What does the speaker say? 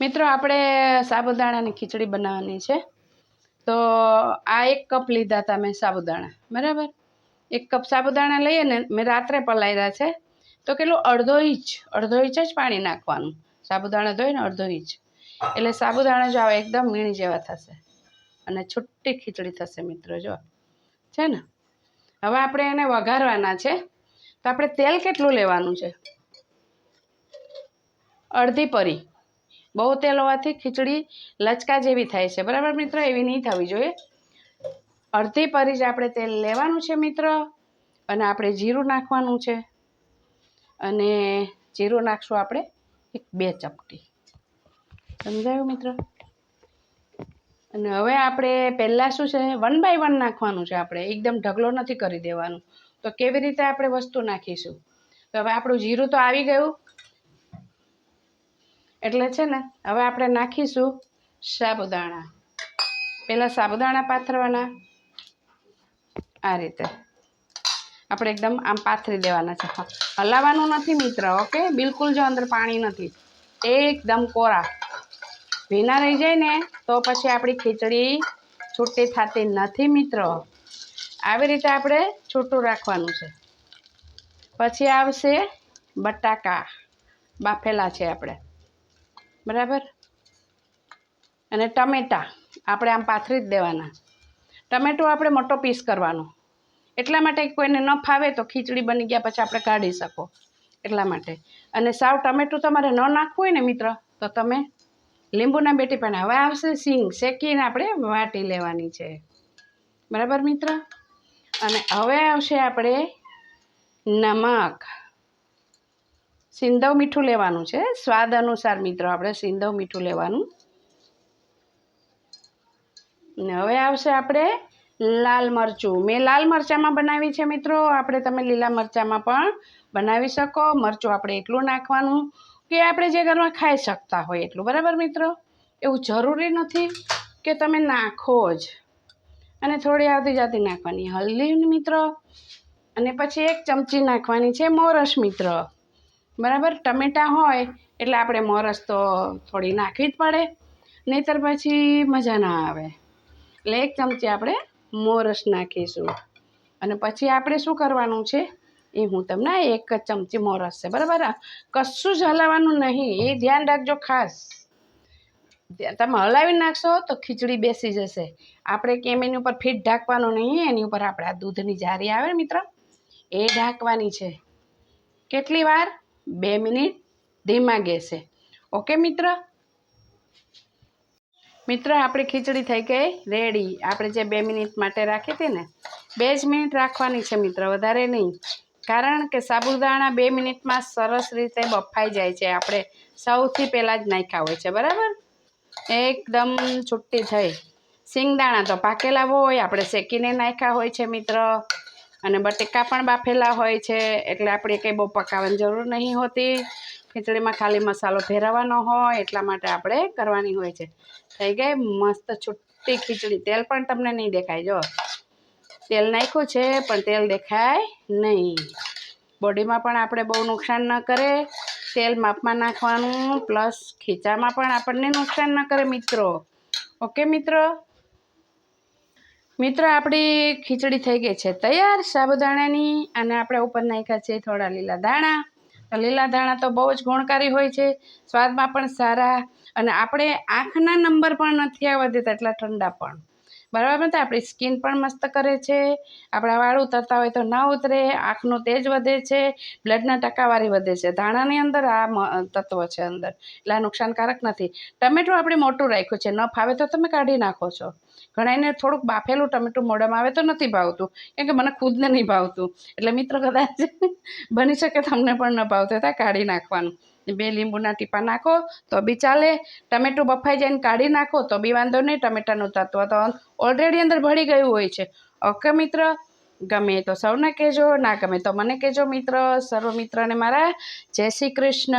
મિત્રો આપણે સાબુદાણાની ખીચડી બનાવવાની છે। તો આ 1 કપ લીધા હતા મેં સાબુદાણા, બરાબર। 1 કપ સાબુદાણા લઈએ ને મેં રાત્રે પલાળ્યા છે। તો કેટલું અડધો ઇંચ જ પાણી નાખવાનું। સાબુદાણા ધોઈને અડધો ઇંચ, એટલે સાબુદાણા જો આવે એકદમ મીણી જેવા થશે અને છૂટી ખીચડી થશે મિત્રો, જો છે ને। હવે આપણે એને વઘારવાના છે। તો આપણે તેલ કેટલું લેવાનું છે? અડધી પરી। બહુ તેલ હોવાથી ખીચડી લચકા જેવી થાય છે, બરાબર મિત્રો, એવી નહીં થવી જોઈએ। અડધી પરી જ આપણે તેલ લેવાનું છે મિત્રો। અને આપણે જીરું નાખવાનું છે, અને જીરું નાખશું આપણે 2 ચપટી, સમજાયું મિત્રો। અને હવે આપણે પહેલાં શું છે, 1 બાય 1 નાખવાનું છે। આપણે એકદમ ઢગલો નથી કરી દેવાનું। તો કેવી રીતે આપણે વસ્તુ નાખીશું? તો હવે આપણું જીરું તો આવી ગયું, એટલે છે ને હવે આપણે નાખીશું સાબુદાણા। પહેલાં સાબુદાણા પાથરવાના, આ રીતે આપણે એકદમ આમ પાથરી દેવાના છે। હલાવવાનું નથી મિત્ર, ઓકે? બિલકુલ જો અંદર પાણી નથી, એકદમ કોરા ભીના રહી જાય ને તો પછી આપણી ખીચડી છૂટી થતી નથી મિત્રો। આવી રીતે આપણે છૂટું રાખવાનું છે। પછી આવશે બટાકા, બાફેલા છે આપણે, બરાબર। અને ટમેટાં આપણે આમ પાથરી જ દેવાના। ટમેટું આપણે મોટો પીસ કરવાનો, એટલા માટે કોઈને ન ફાવે તો ખીચડી બની ગયા પછી આપણે કાઢી શકો, એટલા માટે। અને સાવ ટમેટું તમારે ન નાખવું હોય ને મિત્ર તો તમે લીંબુના 2 ટીપાં। હવે આવશે સિંગ, શેકીને આપણે વાટી લેવાની છે, બરાબર મિત્ર। અને હવે આવશે આપણે નમક, સિંધવ મીઠું લેવાનું છે, સ્વાદ અનુસાર મિત્રો આપણે સિંધવ મીઠું લેવાનું। અને હવે આવશે આપણે લાલ મરચું। મેં લાલ મરચાંમાં બનાવી છે મિત્રો, આપણે તમે લીલા મરચાંમાં પણ બનાવી શકો। મરચું આપણે એટલું નાખવાનું કે આપણે જે ઘરમાં ખાઈ શકતા હોય એટલું, બરાબર મિત્રો। એવું જરૂરી નથી કે તમે નાખો જ। અને થોડી આવતી જાતી નાખવાની હલ્દી મિત્રો, અને પછી 1 ચમચી નાખવાની છે મોરસ મિત્ર, બરાબર। ટમેટાં હોય એટલે આપણે મોરસ તો થોડી નાખવી જ પડે, નહીંતર પછી મજા ના આવે। એટલે 1 ચમચી આપણે મોરસ નાખીશું। અને પછી આપણે શું કરવાનું છે એ હું તમને 1 જ ચમચી મોરસ છે, બરાબર। કશું જ હલાવવાનું નહીં, એ ધ્યાન રાખજો ખાસ। તમે હલાવી નાખશો તો ખીચડી બેસી જશે। આપણે કેમ એની ઉપર ફીટ ઢાંકવાનું નહીં, એની ઉપર આપણે આ દૂધની જારી આવે ને મિત્ર, એ ઢાંકવાની છે। કેટલી વાર? 2 મિનિટ ધીમા ગેસે, ઓકે મિત્ર। મિત્ર આપણી ખીચડી થઈ ગઈ રેડી। આપણે જે 2 મિનિટ માટે રાખી હતી ને, 2 જ મિનિટ રાખવાની છે મિત્ર, વધારે નહીં। કારણ કે સાબુદાણા 2 મિનિટમાં સરસ રીતે બફાઈ જાય છે। આપણે સૌથી પહેલાં જ નાખ્યા હોય છે, બરાબર। એકદમ છૂટી થઈ। સિંગદાણા તો પાકેલા હોય, આપણે શેકીને નાખ્યા હોય છે મિત્ર। અને બટેકા પણ બાફેલા હોય છે, એટલે આપણે કંઈ બહુ પકાવવાની જરૂર નહીં હોતી। ખીચડીમાં ખાલી મસાલો ભેરવવાનો હોય એટલા માટે આપણે કરવાની હોય છે। થઈ ગઈ મસ્ત છૂટી ખીચડી। તેલ પણ તમને નહીં દેખાય, જો તેલ નાખ્યું છે પણ તેલ દેખાય નહીં। બોડીમાં પણ આપણે બહુ નુકસાન ન કરે, તેલ માપમાં નાખવાનું, પ્લસ ખીચામાં પણ આપણને નુકસાન ન કરે મિત્રો, ઓકે મિત્રો। મિત્રો આપણી ખીચડી થઈ ગઈ છે તૈયાર સાબુદાણાની। અને આપણે ઉપર નાખ્યા છે થોડા લીલા દાણા। તો લીલા દાણા તો બહુ જ ગુણકારી હોય છે, સ્વાદમાં પણ સારા। અને આપણે આંખના નંબર પણ નથી આવવા દેતા એટલા ઠંડા પણ, બરાબર ને। આપણી સ્કિન પણ મસ્ત કરે છે, આપણા વાળ ઉતરતા હોય તો ના ઉતરે, આંખનો તેજ વધે છે, બ્લડના ટકાવારી વધે છે। ધાણાની અંદર આ તત્વ છે અંદર, એટલે આ નુકસાનકારક નથી। ટમેટું આપણે મોટું રાખ્યું છે, ન ફાવે તો તમે કાઢી નાખો છો। ઘણાને થોડુંક બાફેલું ટમેટું મોઢામાં આવે તો નથી ભાવતું, કેમ કે મને ખુદને નહીં ભાવતું, એટલે મિત્રો કદાચ બની શકે તમને પણ ન ભાવતું હોય તો કાઢી નાખવાનું। 2 લીંબુના ટીપાં નાખો તો બી ચાલે, ટમેટું બફાઈ જાય ને કાઢી નાખો તો બી વાંધો નહીં, ટમેટાનું તત્વ તો ઓલરેડી અંદર ભળી ગયું હોય છે, ઓકે મિત્ર। ગમે તો સૌને કહેજો, ના ગમે તો મને કહેજો મિત્ર। સર્વ મિત્રને મારા જય શ્રી કૃષ્ણ।